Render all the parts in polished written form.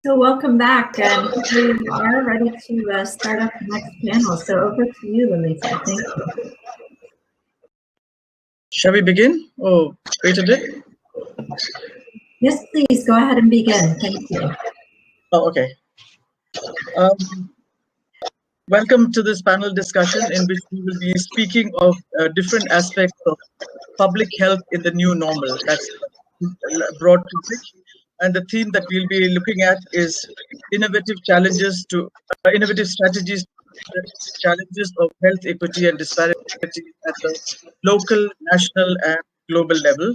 So welcome back, and we are ready to start up the next panel. So over to you, Lalita. Thank you. Shall we begin? Oh, wait a bit. Yes, please go ahead and begin. Thank you. Oh, okay. Welcome to this panel discussion in which we will be speaking of different aspects of public health in the new normal. That's a broad topic. And the theme that we'll be looking at is innovative strategies to challenges of health equity and disparity at the local, national, and global level.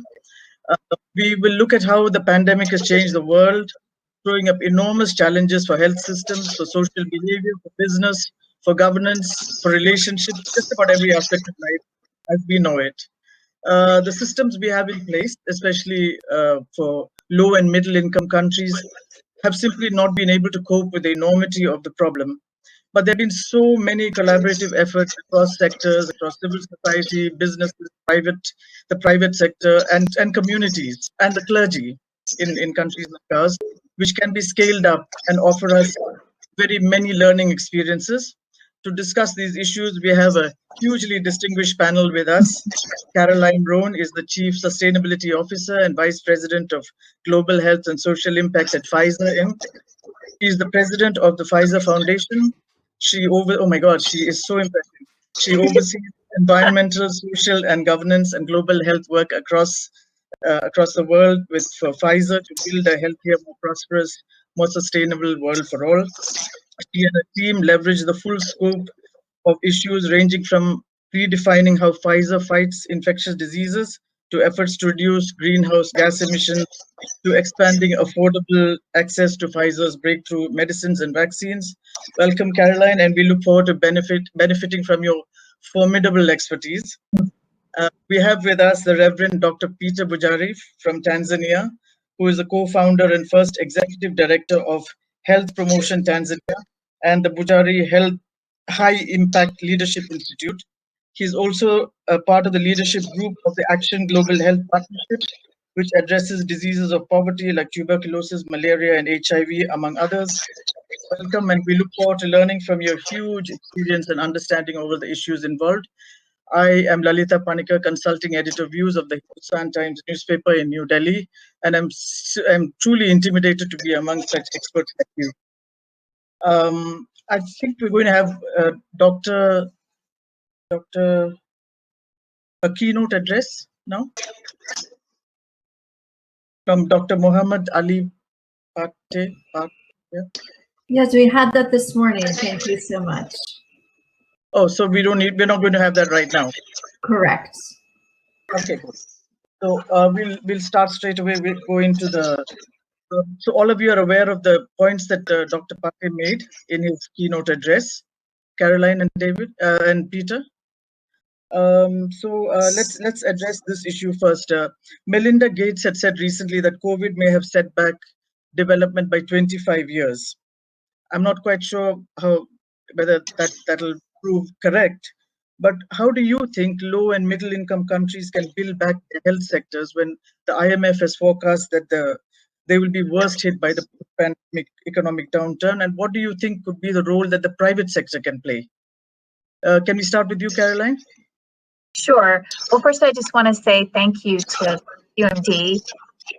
We will look at how the pandemic has changed the world, throwing up enormous challenges for health systems, for social behavior, for business, for governance, for relationships, just about every aspect of life as we know it. The systems we have in place, especially for low and middle income countries, have simply not been able to cope with the enormity of the problem. But there have been so many collaborative efforts across sectors, across civil society, businesses, the private sector, and communities, and the clergy in countries like ours, which can be scaled up and offer us very many learning experiences. To discuss these issues, we have a hugely distinguished panel with us. Caroline Roan is the Chief Sustainability Officer and Vice President of Global Health and Social Impact at Pfizer Inc. She is the president of the Pfizer Foundation. Oh my God, she is so impressive. She oversees environmental, social, and governance and global health work across the world for Pfizer to build a healthier, more prosperous, more sustainable world for all. She and her team leverage the full scope of issues ranging from redefining how Pfizer fights infectious diseases to efforts to reduce greenhouse gas emissions to expanding affordable access to Pfizer's breakthrough medicines and vaccines. Welcome, Caroline, and we look forward to benefiting from your formidable expertise. We have with us the Reverend Dr. Peter Bujari from Tanzania, who is the co-founder and first executive director of Health Promotion Tanzania and the Bujari Health High Impact Leadership Institute. He's also a part of the leadership group of the Action Global Health Partnership, which addresses diseases of poverty like tuberculosis, malaria, and HIV, among others. Welcome, and we look forward to learning from your huge experience and understanding over the issues involved. I am Lalita, Panicker, consulting editor views of the Hindustan Times newspaper in New Delhi, and I'm truly intimidated to be among such experts like you. I think we're going to have a keynote address now from Dr. Muhammad Ali Pate. Yeah. Yes, we had that this morning. Thank you so much. Oh, so we're not going to have that right now. Correct. Okay, cool. So we'll start straight away. We'll go into the. So all of you are aware of the points that Dr. Pate made in his keynote address. Caroline and David and Peter. Let's address this issue first. Melinda Gates had said recently that COVID may have set back development by 25 years. I'm not quite sure whether that'll prove correct, but how do you think low and middle income countries can build back their health sectors when the IMF has forecast that they will be worst hit by the pandemic economic downturn? And what do you think could be the role that the private sector can play? Can we start with you, Caroline? Sure. Well, first, I just want to say thank you to UMD.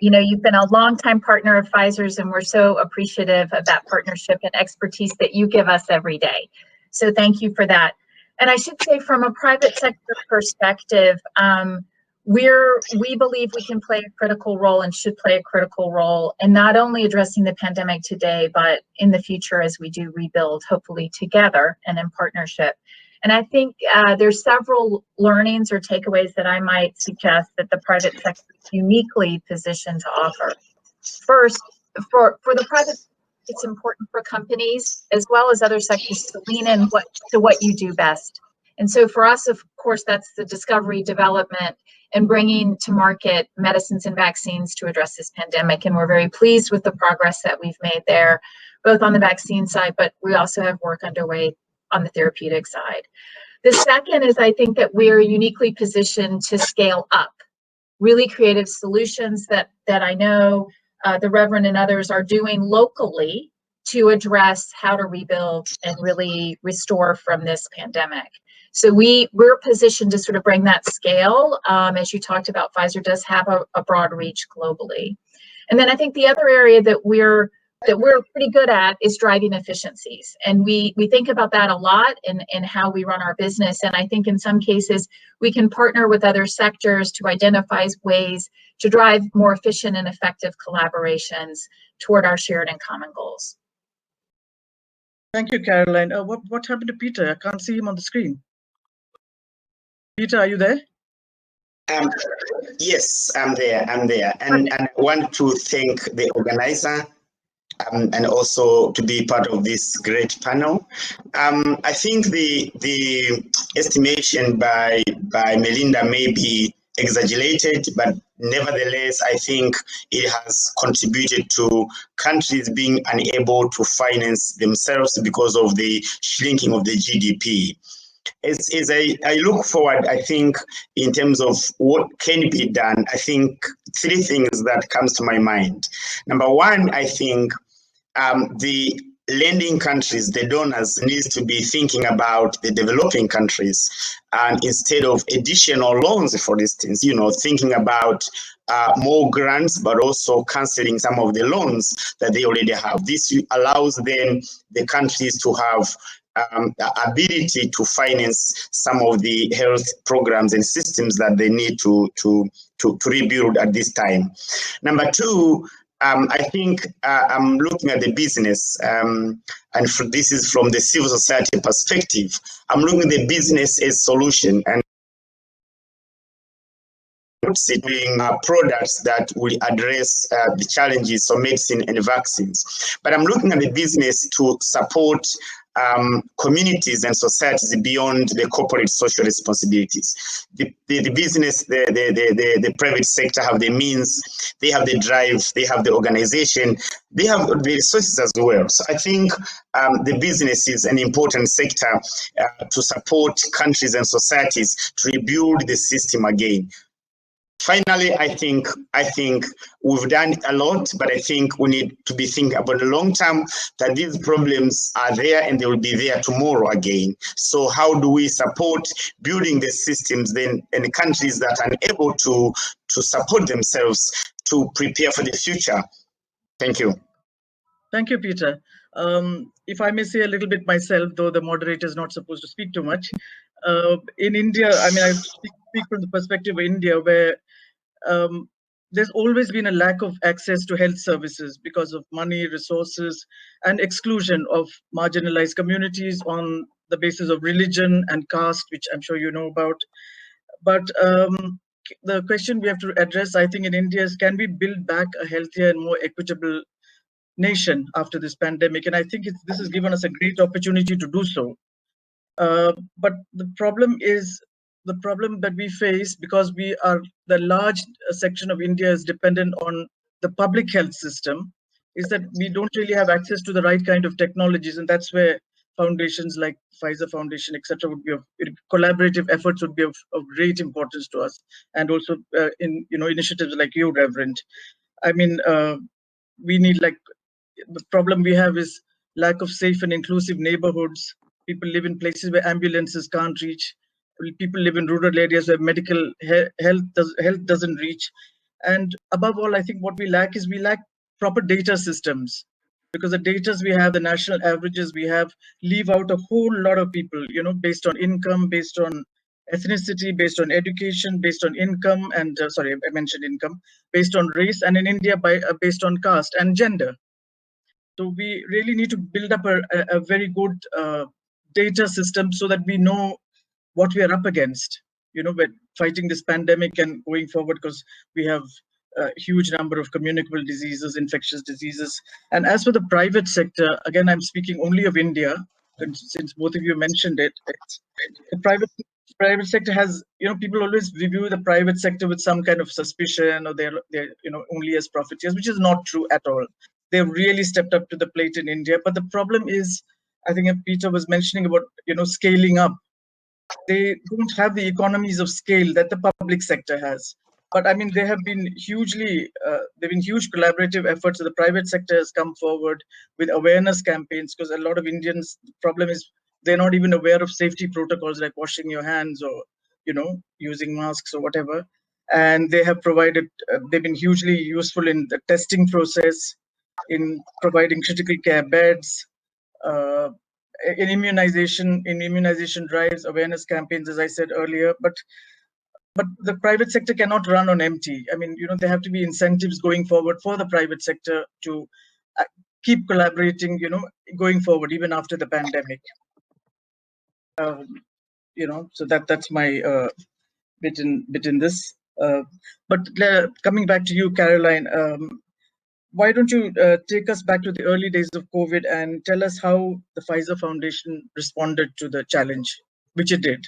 You know, you've been a longtime partner of Pfizer's, and we're so appreciative of that partnership and expertise that you give us every day. So thank you for that. And I should say, from a private sector perspective, we believe we can play a critical role and should play a critical role in not only addressing the pandemic today, but in the future as we do rebuild, hopefully together and in partnership. And I think there's several learnings or takeaways that I might suggest that the private sector is uniquely positioned to offer. First, for the private, it's important for companies as well as other sectors to lean in to what you do best. And so for us, of course, that's the discovery, development, and bringing to market medicines and vaccines to address this pandemic. And we're very pleased with the progress that we've made there, both on the vaccine side, but we also have work underway on the therapeutic side. The second is, I think that we're uniquely positioned to scale up really creative solutions that I know the Reverend and others are doing locally to address how to rebuild and really restore from this pandemic. So we're positioned to sort of bring that scale. As you talked about, Pfizer does have a broad reach globally. And then I think the other area that we're pretty good at is driving efficiencies. And we think about that a lot in how we run our business. And I think in some cases, we can partner with other sectors to identify ways to drive more efficient and effective collaborations toward our shared and common goals. Thank you, Caroline. What happened to Peter? I can't see him on the screen. Peter, are you there? Yes, I'm there. And I want to thank the organizer and also to be part of this great panel. I think the estimation by Melinda may be exaggerated, but nevertheless, I think it has contributed to countries being unable to finance themselves because of the shrinking of the GDP. As I look forward, I think in terms of what can be done, I think three things that comes to my mind. Number one, I think the lending countries, the donors, needs to be thinking about the developing countries, and instead of additional loans, for instance, thinking about more grants, but also cancelling some of the loans that they already have. This allows then the countries to have the ability to finance some of the health programs and systems that they need to rebuild at this time. Number two, I think I'm looking at the business, and this is from the civil society perspective. I'm looking at the business as solution and doing products that will address the challenges of medicine and vaccines. But I'm looking at the business to support communities and societies beyond the corporate social responsibilities. The business, the private sector have the means, they have the drive, they have the organization, they have the resources as well. So I think the business is an important sector to support countries and societies to rebuild the system again. Finally, I think we've done a lot, but I think we need to be thinking about the long term, that these problems are there and they will be there tomorrow again. So how do we support building the systems then in the countries that are able to support themselves to prepare for the future? Thank you. Thank you, Peter. If I may say a little bit myself, though the moderator is not supposed to speak too much, in India, I mean, I speak from the perspective of India, where there's always been a lack of access to health services because of money, resources, and exclusion of marginalized communities on the basis of religion and caste, which I'm sure you know about. But the question we have to address, I think, in India is, can we build back a healthier and more equitable nation after this pandemic? And I think this has given us a great opportunity to do so. But the problem that we face, because the large section of India is dependent on the public health system, is that we don't really have access to the right kind of technologies, and that's where foundations like Pfizer Foundation, etc., would be collaborative efforts would be of great importance to us, and also initiatives like you, Reverend. I mean, we need, like, the problem we have is lack of safe and inclusive neighborhoods. People live in places where ambulances can't reach. People live in rural areas where medical health doesn't reach. And above all, I think what we lack proper data systems, because the data we have, the national averages we have, leave out a whole lot of people, based on income, based on ethnicity, based on education, based on income, and sorry, I mentioned income, based on race, and in India based on caste and gender. So we really need to build up a very good data system so that we know what we are up against, when fighting this pandemic and going forward, because we have a huge number of communicable diseases, infectious diseases. And as for the private sector, again, I'm speaking only of India, since both of you mentioned it. The private sector has, people always review the private sector with some kind of suspicion, or they're only as profiteers, which is not true at all. They've really stepped up to the plate in India. But the problem is, I think Peter was mentioning about, scaling up. They don't have the economies of scale that the public sector has. But I mean, they have been hugely, there have been huge collaborative efforts. The private sector has come forward with awareness campaigns, because a lot of Indians, the problem is they're not even aware of safety protocols like washing your hands or, using masks or whatever. And they have provided, they've been hugely useful in the testing process, in providing critical care beds, in immunization drives, awareness campaigns, as I said earlier. But the private sector cannot run on empty. I mean, there have to be incentives going forward for the private sector to keep collaborating, going forward, even after the pandemic. So that's my bit in this. But coming back to you, Caroline, why don't you take us back to the early days of COVID and tell us how the Pfizer Foundation responded to the challenge, which it did.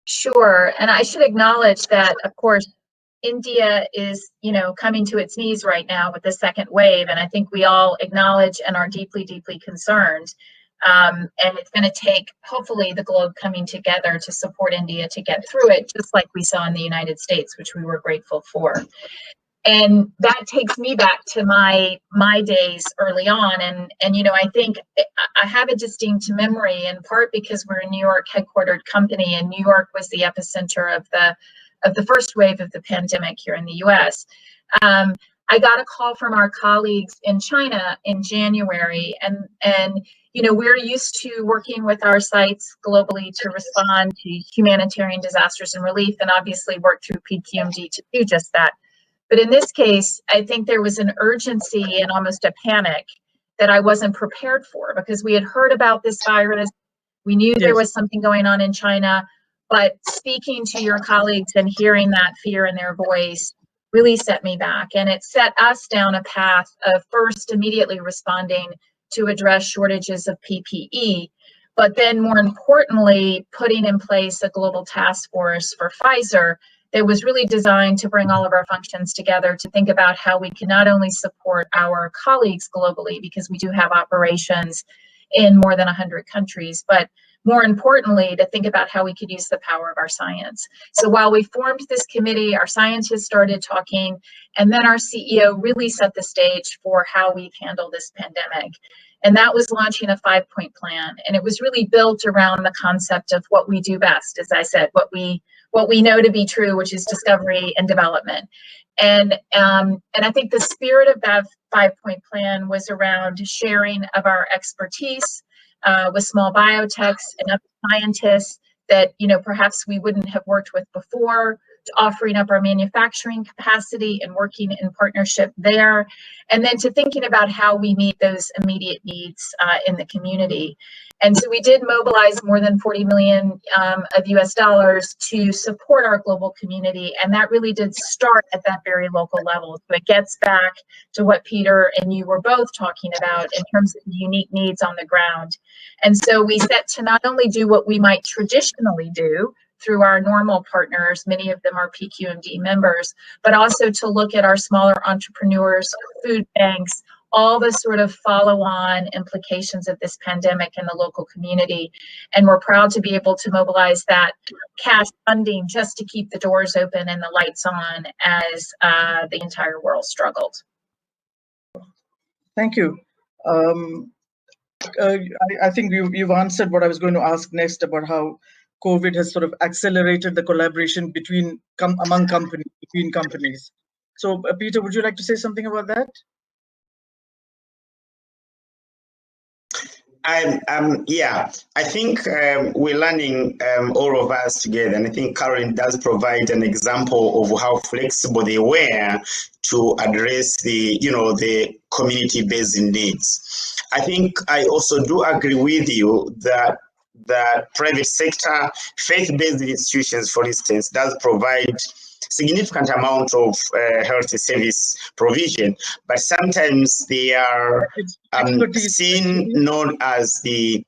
Sure. And I should acknowledge that, of course, India is, coming to its knees right now with the second wave. And I think we all acknowledge and are deeply, deeply concerned. And it's going to take, hopefully, the globe coming together to support India to get through it, just like we saw in the United States, which we were grateful for. And that takes me back to my days early on. And I think I have a distinct memory, in part because we're a New York headquartered company, and New York was the epicenter of the first wave of the pandemic here in the US. I got a call from our colleagues in China in January, and we're used to working with our sites globally to respond to humanitarian disasters and relief, and obviously work through PQMD to do just that. But in this case, I think there was an urgency and almost a panic that I wasn't prepared for, because we had heard about this virus. We knew there was something going on in China, but speaking to your colleagues and hearing that fear in their voice really set me back. And it set us down a path of first immediately responding to address shortages of PPE, but then more importantly, putting in place a global task force for Pfizer that was really designed to bring all of our functions together to think about how we can not only support our colleagues globally, because we do have operations in more than 100 countries, but more importantly, to think about how we could use the power of our science. So while we formed this committee, our scientists started talking, and then our CEO really set the stage for how we've handled this pandemic. And that was launching a 5-point plan. And it was really built around the concept of what we do best, as I said, what we know to be true, which is discovery and development. And I think the spirit of that 5-point plan was around sharing of our expertise with small biotechs and other scientists that perhaps we wouldn't have worked with before, to offering up our manufacturing capacity and working in partnership there, and then to thinking about how we meet those immediate needs in the community. And so we did mobilize more than 40 million of US dollars to support our global community, and that really did start at that very local level. So it gets back to what Peter and you were both talking about in terms of the unique needs on the ground. And so we set to not only do what we might traditionally do through our normal partners, many of them are PQMD members, but also to look at our smaller entrepreneurs, food banks, all the sort of follow-on implications of this pandemic in the local community. And we're proud to be able to mobilize that cash funding just to keep the doors open and the lights on as the entire world struggled. Thank you. I think you've answered what I was going to ask next about how COVID has sort of accelerated the collaboration among companies, between companies. So, Peter, would you like to say something about that? Yeah, I think we're learning, all of us together, and I think Karen does provide an example of how flexible they were to address the community-based needs. I think I also do agree with you that private sector, faith-based institutions, for instance, does provide significant amount of health service provision, but sometimes they are seen known as the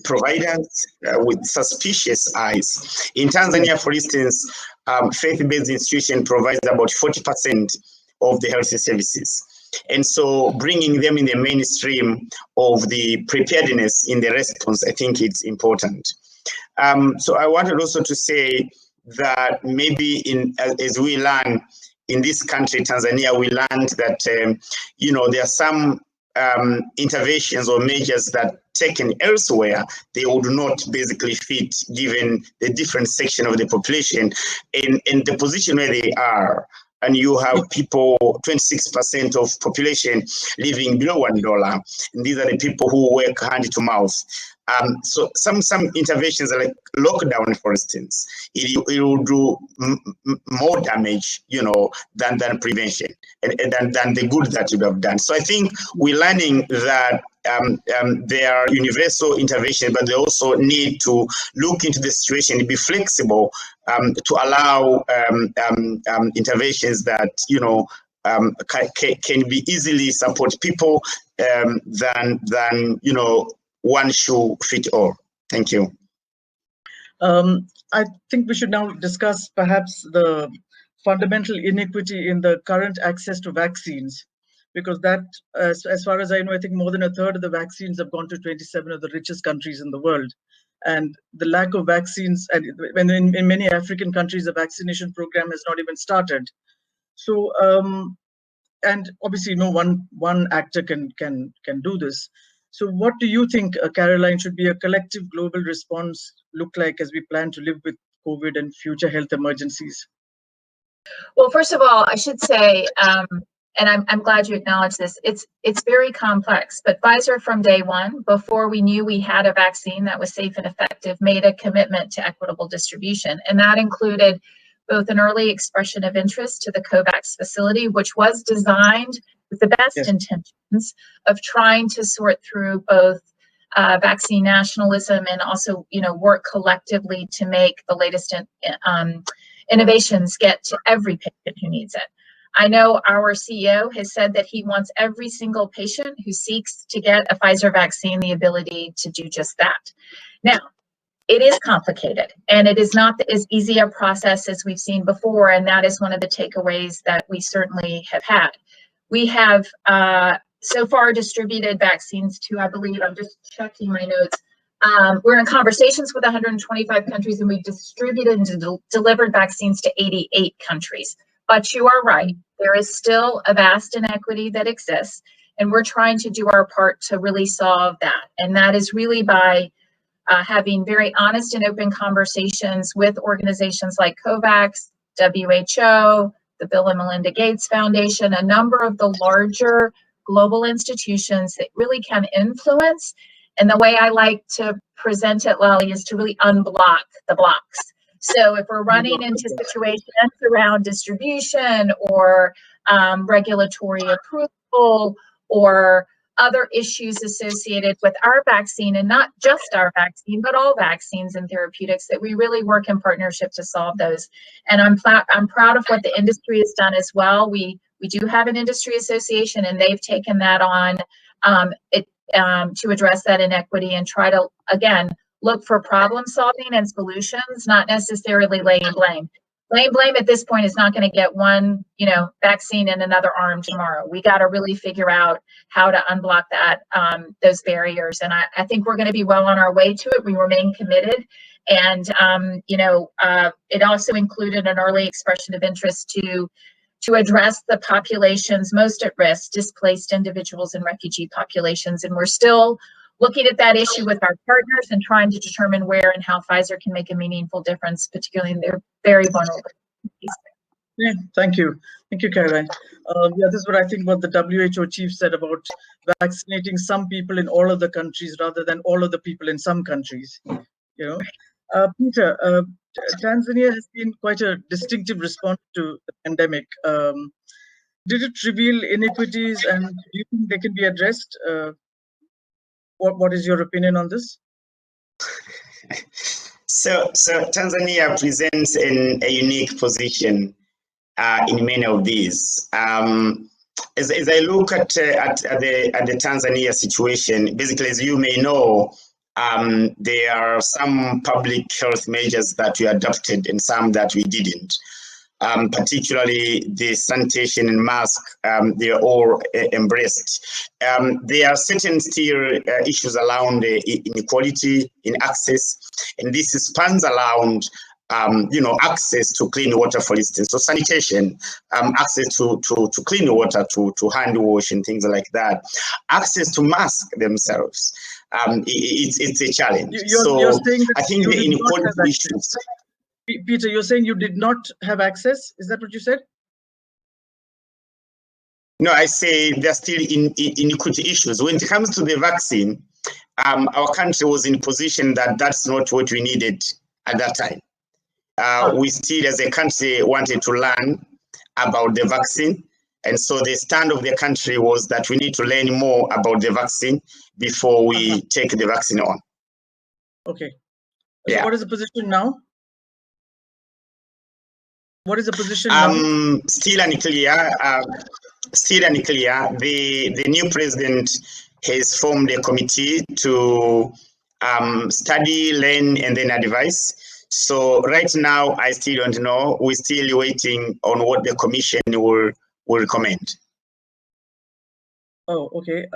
providers with suspicious eyes. In Tanzania, for instance, faith-based institution provides about 40% of the health services. And so bringing them in the mainstream of the preparedness in the response, I think it's important. So I wanted also to say that maybe as we learn in this country, Tanzania, we learned that, there are some interventions or measures that taken elsewhere, they would not basically fit given the different section of the population in the position where they are. And you have people, 26% of population living below $1. And these are the people who work hand to mouth. So some interventions like lockdown, for instance, it will do more damage, than prevention and than the good that you have done. So I think we're learning that there are universal interventions, but they also need to look into the situation, be flexible to allow interventions that can be easily support people than one shoe fit all. Thank you. I think we should now discuss perhaps the fundamental inequity in the current access to vaccines, because that, as far as I know, I think more than a third of the vaccines have gone to 27 of the richest countries in the world. And the lack of vaccines, and in many African countries, the vaccination program has not even started. So, and obviously, no one actor can do this. So what do you think, Caroline, should be a collective global response look like as we plan to live with COVID and future health emergencies? Well, first of all, I should say, and I'm glad you acknowledge this, it's very complex, but Pfizer from day one, before we knew we had a vaccine that was safe and effective, made a commitment to equitable distribution. And that included both an early expression of interest to the COVAX facility, which was designed with the best intentions of trying to sort through both vaccine nationalism and also, work collectively to make the latest innovations get to every patient who needs it. I know our CEO has said that he wants every single patient who seeks to get a Pfizer vaccine the ability to do just that. Now, it is complicated, and it is not as easy a process as we've seen before, and that is one of the takeaways that we certainly have had. We have so far distributed vaccines to, I believe, I'm just checking my notes, we're in conversations with 125 countries, and we've distributed and delivered vaccines to 88 countries. But you are right, there is still a vast inequity that exists, and we're trying to do our part to really solve that. And that is really by having very honest and open conversations with organizations like COVAX, WHO, the Bill and Melinda Gates Foundation, a number of the larger global institutions that really can influence. And the way I like to present it, Lali, is to really unblock the blocks. So if we're running into situations around distribution or regulatory approval or other issues associated with our vaccine, and not just our vaccine, but all vaccines and therapeutics, that we really work in partnership to solve those. And I'm proud of what the industry has done as well. We do have an industry association, and they've taken that on to address that inequity and try to, again, look for problem solving and solutions, not necessarily laying blame. Blame at this point is not going to get one, vaccine in another arm tomorrow. We got to really figure out how to unblock that, those barriers. And I think we're going to be well on our way to it. We remain committed. And, it also included an early expression of interest to address the populations most at risk, displaced individuals and refugee populations. And we're still looking at that issue with our partners and trying to determine where and how Pfizer can make a meaningful difference, particularly in their very vulnerable communities. Yeah, thank you. Thank you, Caroline. This is what I think what the WHO chief said about vaccinating some people in all of the countries rather than all of the people in some countries. Peter, Tanzania has been quite a distinctive response to the pandemic. Did it reveal inequities, and do you think they can be addressed? What is your opinion on this? So Tanzania presents in a unique position in many of these. As I look at the Tanzania situation, basically, as you may know, there are some public health measures that we adopted and some that we didn't. Particularly the sanitation and mask, they are all embraced. There are certain still issues around inequality in access, and this spans around access to clean water, for instance, so sanitation, access to clean water, to hand wash and things like that, access to masks themselves. It's a challenge. You're saying that I think the inequality issues. Peter, you're saying you did not have access? Is that what you said? No, I say there's still inequity issues. When it comes to the vaccine, our country was in position that that's not what we needed at that time. We still, as a country, wanted to learn about the vaccine. And so the stand of the country was that we need to learn more about the vaccine before we take the vaccine on. Okay. So what is the position now? What is the position now? Still unclear. Still unclear. The new president has formed a committee to study, learn, and then advise. So right now, I still don't know. We're still waiting on what the commission will recommend. Oh, okay.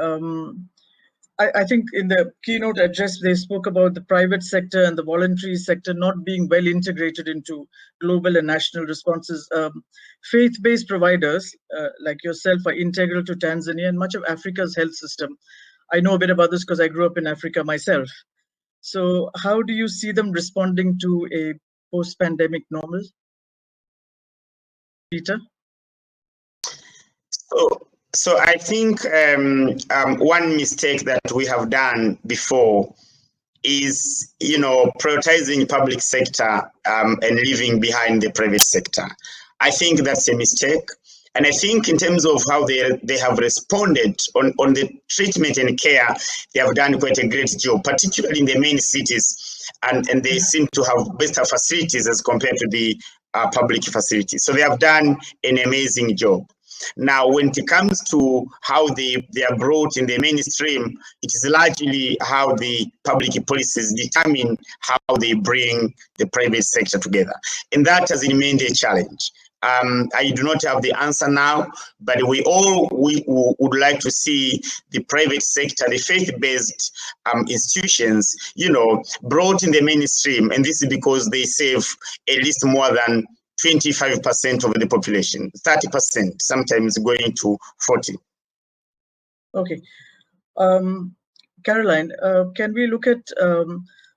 I think in the keynote address, they spoke about the private sector and the voluntary sector not being well integrated into global and national responses. Faith-based providers like yourself are integral to Tanzania and much of Africa's health system. I know a bit about this because I grew up in Africa myself. So how do you see them responding to a post-pandemic normal? Peter? So I think one mistake that we have done before is, prioritizing public sector and leaving behind the private sector. I think that's a mistake. And I think in terms of how they have responded on the treatment and care, they have done quite a great job, particularly in the main cities. And they seem to have better facilities as compared to the public facilities. So they have done an amazing job. Now, when it comes to how they are brought in the mainstream, it is largely how the public policies determine how they bring the private sector together. And that has remained a challenge. I do not have the answer now, but we would like to see the private sector, the faith-based institutions, brought in the mainstream. And this is because they save at least more than 25% of the population, 30%, sometimes going to 40%. Okay. Caroline, can we look at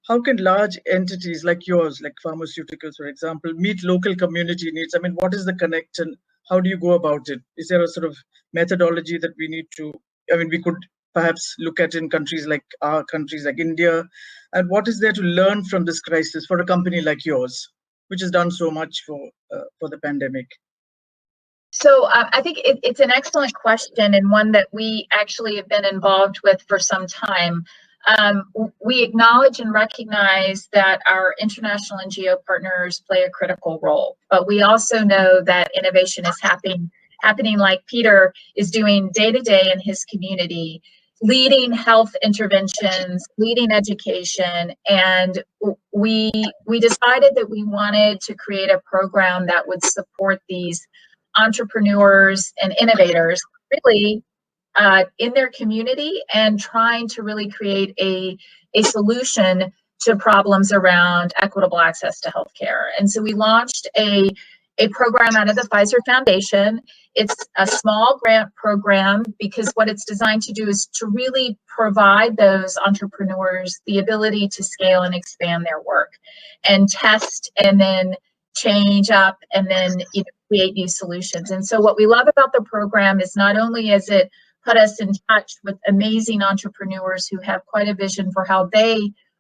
how can large entities like yours, like pharmaceuticals, for example, meet local community needs? I mean, what is the connect and how do you go about it? Is there a sort of methodology that we need to, we could perhaps look at in countries like our countries like India? And what is there to learn from this crisis for a company like yours, which has done so much for the pandemic? So I think it's an excellent question and one that we actually have been involved with for some time. We acknowledge and recognize that our international NGO partners play a critical role, but we also know that innovation is happening like Peter is doing day to day in his community, leading health interventions, leading education, and we decided that we wanted to create a program that would support these entrepreneurs and innovators really in their community and trying to really create a solution to problems around equitable access to healthcare. And so we launched a program out of the Pfizer Foundation. It's a small grant program because what it's designed to do is to really provide those entrepreneurs the ability to scale and expand their work and test and then change up and then create new solutions. And so what we love about the program is not only is it put us in touch with amazing entrepreneurs who have quite a vision for how they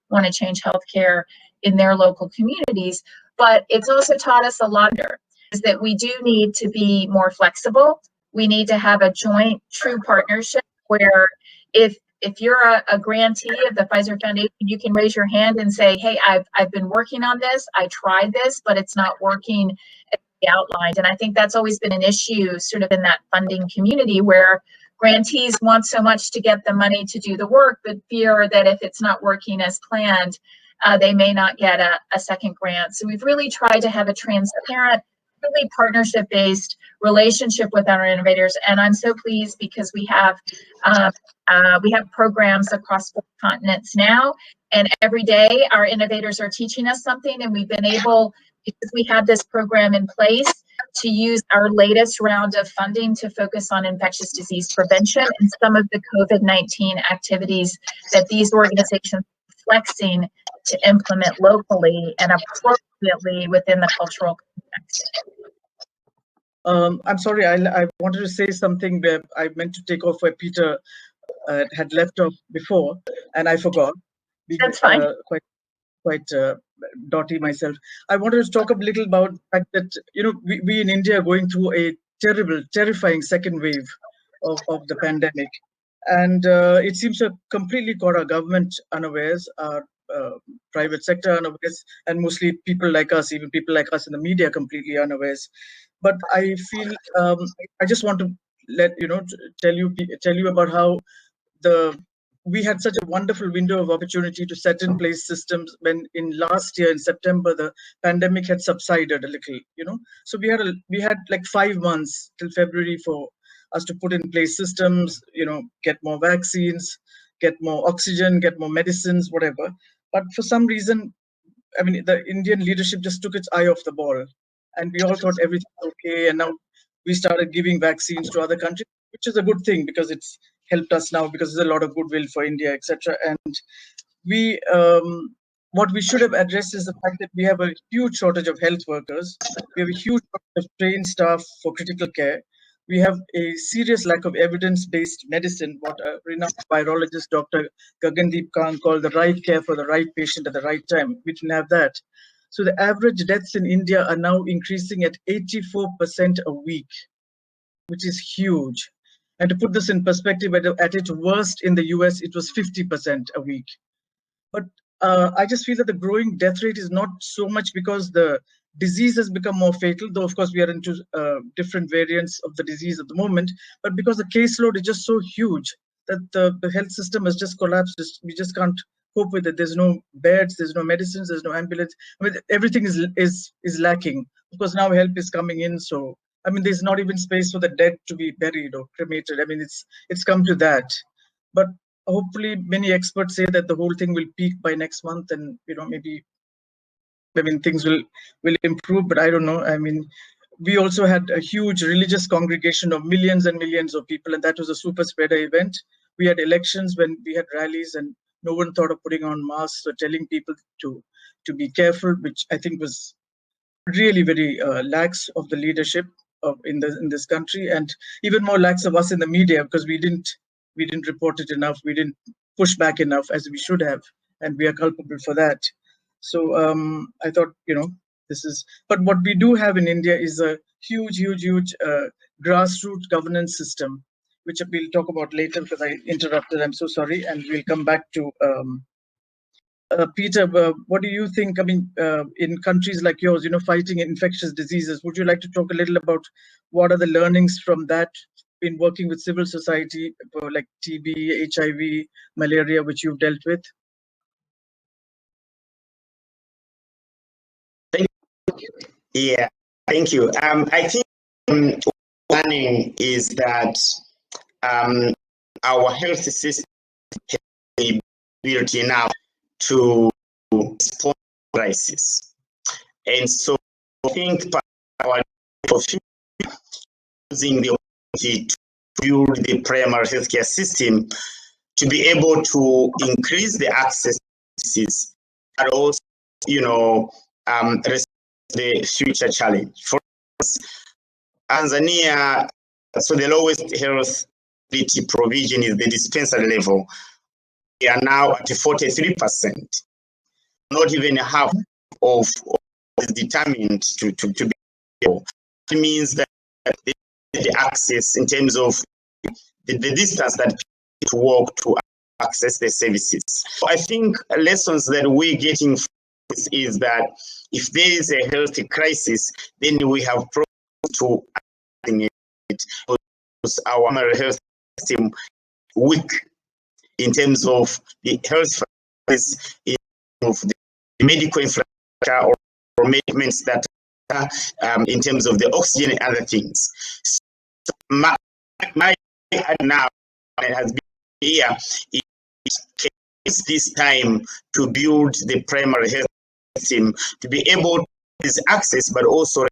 want to change healthcare in their local communities, but it's also taught us a lot more, is that we do need to be more flexible. We need to have a joint, true partnership where if you're a grantee of the Pfizer Foundation, you can raise your hand and say, hey, I've been working on this, I tried this, but it's not working as we outlined. And I think that's always been an issue sort of in that funding community where grantees want so much to get the money to do the work, but fear that if it's not working as planned, they may not get a second grant. So we've really tried to have a transparent, really partnership-based relationship with our innovators. And I'm so pleased because we have programs across 4 continents now, and every day our innovators are teaching us something, and we've been able because we had this program in place to use our latest round of funding to focus on infectious disease prevention and some of the COVID-19 activities that these organizations are flexing to implement locally and appropriately within the cultural context. I'm sorry, I wanted to say something where I meant to take off where Peter had left off before, and I forgot. That's fine. Quite dotty myself. I wanted to talk a little about the fact that, you know, we in India are going through a terrifying second wave of the pandemic. And it seems to have completely caught our government unawares, our private sector unawares, and mostly people like us, even people like us in the media, completely unawares. But I feel I just want to tell you about how we had such a wonderful window of opportunity to set in place systems when in last year in September the pandemic had subsided a little, you know. So we had like 5 months till February for us to put in place systems, you know, get more vaccines, get more oxygen, get more medicines, whatever. But for some reason, I mean, the Indian leadership just took its eye off the ball, and we all thought everything was okay. And now we started giving vaccines to other countries, which is a good thing because it's helped us now because there's a lot of goodwill for India, etc. And we, what we should have addressed is the fact that we have a huge shortage of health workers. We have a huge shortage of trained staff for critical care. We have a serious lack of evidence-based medicine, what a renowned virologist, Dr. Gagandeep Khan, called the right care for the right patient at the right time. We didn't have that. So the average deaths in India are now increasing at 84% a week, which is huge. And to put this in perspective, at its worst in the US, it was 50% a week. But I just feel that the growing death rate is not so much because the disease has become more fatal, though of course we are into different variants of the disease at the moment, but because the caseload is just so huge that the health system has just collapsed. We just can't cope with it. There's no beds, there's no medicines, there's no ambulance. I mean, everything is lacking. Of course, now help is coming in, so I mean, there's not even space for the dead to be buried or cremated. I mean, it's come to that. But hopefully, many experts say that the whole thing will peak by next month, and you know, maybe I mean things will improve. But I don't know. I mean, we also had a huge religious congregation of millions and millions of people, and that was a super spreader event. We had elections when we had rallies, and no one thought of putting on masks or telling people to be careful, which I think was really very lax of the leadership in this country, and even more lax of us in the media because we didn't report it enough, we didn't push back enough as we should have, and we are culpable for that. So I thought, you know, this is, but what we do have in India is a huge grassroots governance system, which we'll talk about later because I interrupted, I'm so sorry, and we'll come back to Peter, what do you think? I mean, in countries like yours, you know, fighting infectious diseases, would you like to talk a little about what are the learnings from that in working with civil society, like TB, HIV, malaria, which you've dealt with? Yeah, thank you. I think learning is that our health system has the ability now to respond to crisis. And so I think our using the opportunity to build the primary healthcare system to be able to increase the access but also, you know, the future challenge. For instance, Tanzania, so the lowest health provision is the dispensary level. We are now at 43%. Not even half of is determined to be able. It means that the access in terms of the distance that people walk to access the services. So I think lessons that we're getting from this is that if there is a health crisis, then we have problems to it because our health system weak in terms of the health of the medical infrastructure or maintenance that in terms of the oxygen and other things. So my now has been here is this time to build the primary health system to be able is access, but also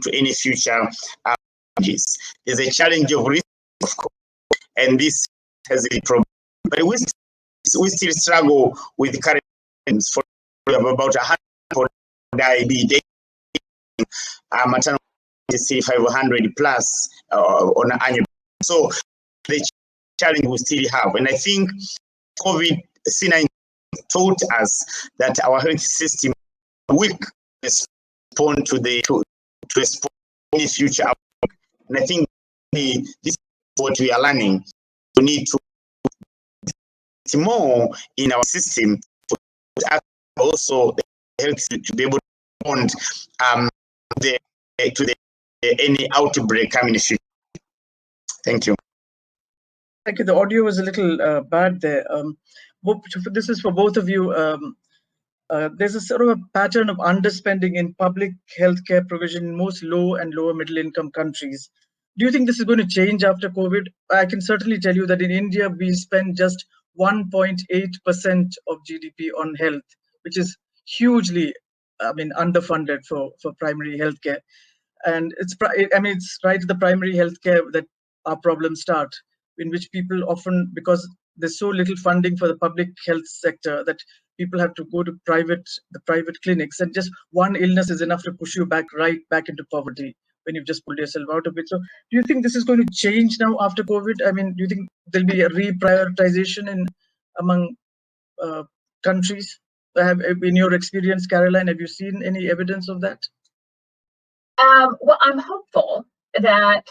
to any future challenges. There's a challenge of risk, of course, and this has a problem. But we still struggle with current problems. For about 100 for diabetes, maternal is 500 plus on an annual. So the challenge we still have, and I think COVID-19 taught us that our health system weak respond to respond to future outlook. And I think this is what we are learning. We need to do more in our system to also help to be able to respond to any outbreak coming in the future. Thank you. Thank you. The audio was a little bad there. This is for both of you. There's a sort of a pattern of underspending in public healthcare provision in most low and lower middle income countries. Do you think this is going to change after COVID? I can certainly tell you that in India, we spend just 1.8% of GDP on health, which is hugely, underfunded for primary healthcare. And it's right at the primary healthcare that our problems start, in which people often, because there's so little funding for the public health sector, that people have to go to the private clinics, and just one illness is enough to push you right back into poverty when you've just pulled yourself out of it. So do you think this is going to change now after COVID? Do you think there'll be a reprioritization among countries? In your experience, Caroline, have you seen any evidence of that? Well, I'm hopeful that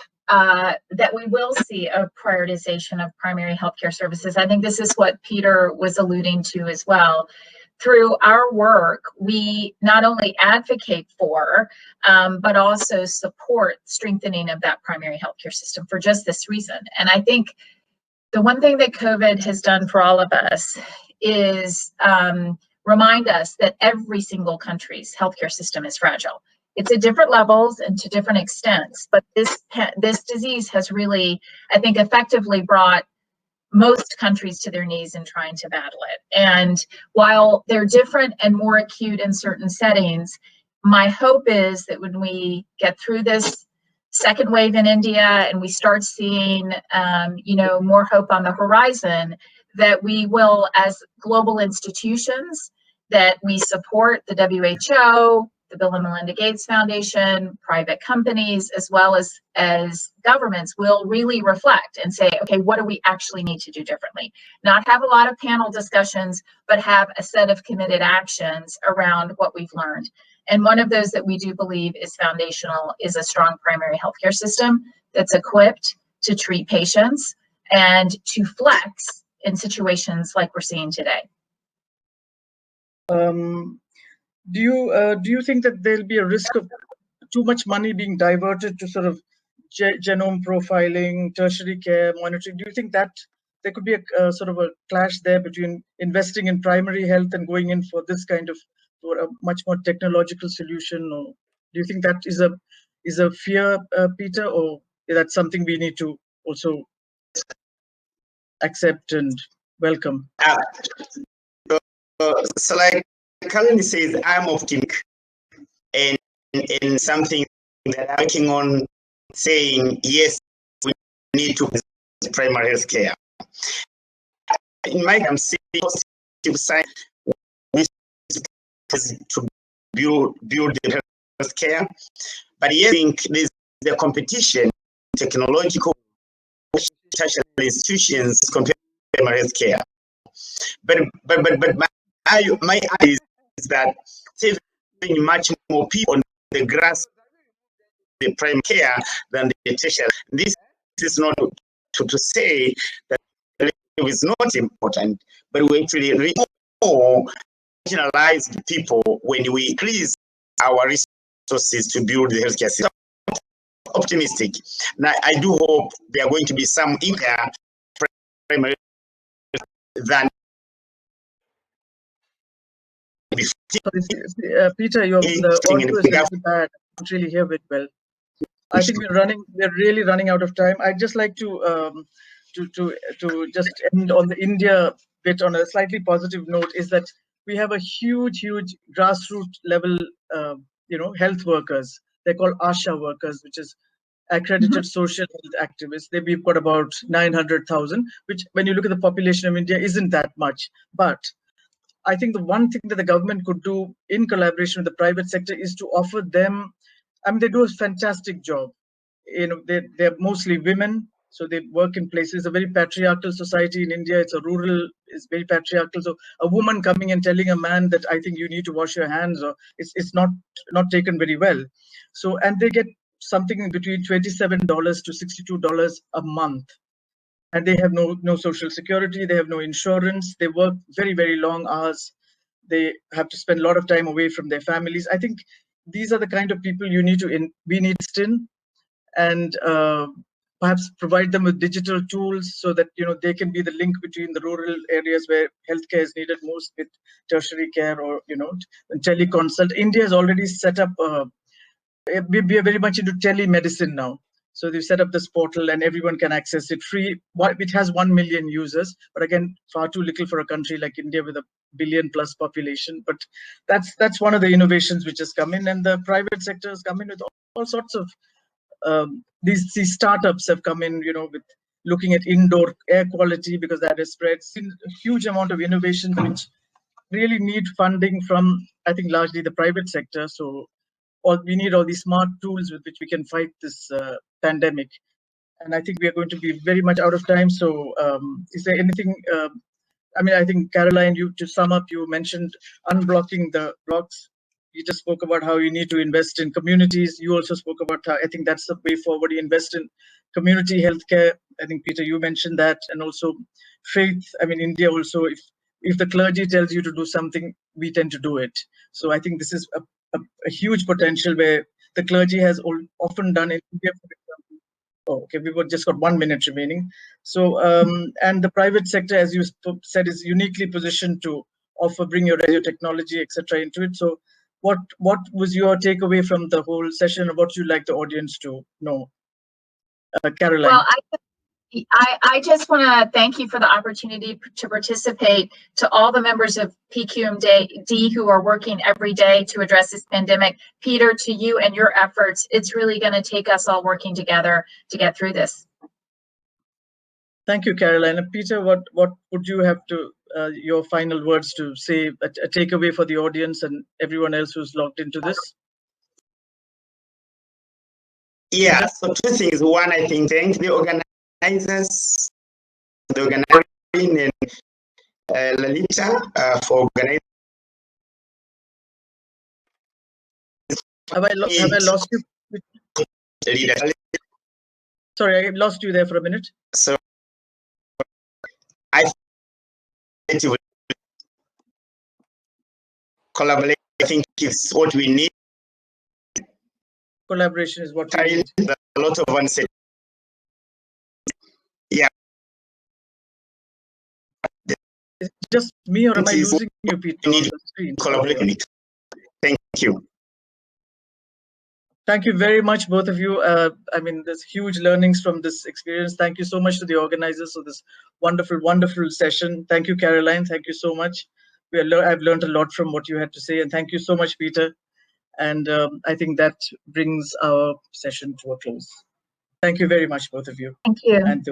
we will see a prioritization of primary healthcare services. I think this is what Peter was alluding to as well. Through our work, we not only advocate for, but also support strengthening of that primary healthcare system for just this reason. And I think the one thing that COVID has done for all of us is remind us that every single country's healthcare system is fragile. It's at different levels and to different extents, but this disease has really, I think, effectively brought most countries to their knees in trying to battle it. And while they're different and more acute in certain settings, my hope is that when we get through this second wave in India and we start seeing, more hope on the horizon, that we will, as global institutions, that we support the WHO, the Bill and Melinda Gates Foundation, private companies, as well as governments will really reflect and say, okay, what do we actually need to do differently? Not have a lot of panel discussions, but have a set of committed actions around what we've learned. And one of those that we do believe is foundational is a strong primary healthcare system that's equipped to treat patients and to flex in situations like we're seeing today. Do you think that there'll be a risk of too much money being diverted to sort of genome profiling, tertiary care monitoring? Do you think that there could be a sort of a clash there between investing in primary health and going in for this kind of, for a much more technological solution? Or do you think that is a fear, Peter, or is that something we need to also accept and welcome? So like Colin says, I'm optimistic, and something that I'm working on, saying yes, we need to primary health care. In my I'm seeing positive sign to build the health care, but yes, I think there's the competition, technological institutions compared to primary health care. But my idea is that saving much more people on the grass, the primary care than the tertiary. This is not to say that it is not important, but we actually reach more marginalized people when we increase our resources to build the healthcare system. Optimistic. Now, I do hope there are going to be some in there primary than Peter, the audio is a little bad. I can't really hear it well. I think we're really running out of time. I'd just like to just end on the India bit on a slightly positive note, is that we have a huge grassroots level health workers. They're called Asha Workers, which is accredited social health activists. We've got about 900,000, which when you look at the population of India isn't that much. But I think the one thing that the government could do in collaboration with the private sector is to offer them, they do a fantastic job. They're mostly women, so they work in places, a very patriarchal society in India. It's very patriarchal. So a woman coming and telling a man that I think you need to wash your hands, or it's not taken very well. So, and they get something between $27 to $62 a month. And they have no social security, they have no insurance, they work very, very long hours, they have to spend a lot of time away from their families. I think these are the kind of people we need to invest in, and perhaps provide them with digital tools so that they can be the link between the rural areas where healthcare is needed most with tertiary care, or teleconsult. India has already set up we are very much into telemedicine now. So they've set up this portal and everyone can access it free. It has 1 million users, but again, far too little for a country like India with a billion-plus population. But that's one of the innovations which has come in, and the private sector has come in with all sorts of these startups have come in, with looking at indoor air quality, because that has spread. Seen a huge amount of innovations which really need funding from, I think, largely the private sector. So we need all these smart tools with which we can fight this pandemic. And I think we are going to be very much out of time. So is there anything, I think, Caroline, to sum up, you mentioned unblocking the blocks. You just spoke about how you need to invest in communities. You also spoke about how I think that's the way forward. You invest in community healthcare. I think, Peter, you mentioned that. And also faith. India also, if the clergy tells you to do something, we tend to do it. So I think this is a huge potential where the clergy has often done in India, for example. Oh, okay, we've just got 1 minute remaining. So, and the private sector, as you said, is uniquely positioned to bring your radio technology, etc., into it. So, what was your takeaway from the whole session? What you'd like the audience to know, Caroline? Well, I just want to thank you for the opportunity to participate, to all the members of PQMD who are working every day to address this pandemic. Peter, to you and your efforts, it's really going to take us all working together to get through this. Thank you, Caroline. And Peter, what would you have to, your final words to say, a takeaway for the audience and everyone else who's logged into this? Yeah, so two things. One, I think, thank the organizers, the organizing, and Lalita for organizing. Have I lost you? Sorry, I lost you there for a minute. So I think collaborate, I think, is what we need. Collaboration is what we need. A lot of uncertainty. Yeah. Is it just me, or am I losing you, Peter, on the screen? Collaborate. Thank you. Thank you very much, both of you. There's huge learnings from this experience. Thank you so much to the organizers of this wonderful, wonderful session. Thank you, Caroline. Thank you so much. I've learned a lot from what you had to say, and thank you so much, Peter. And I think that brings our session to a close. Thank you very much, both of you. Thank you. And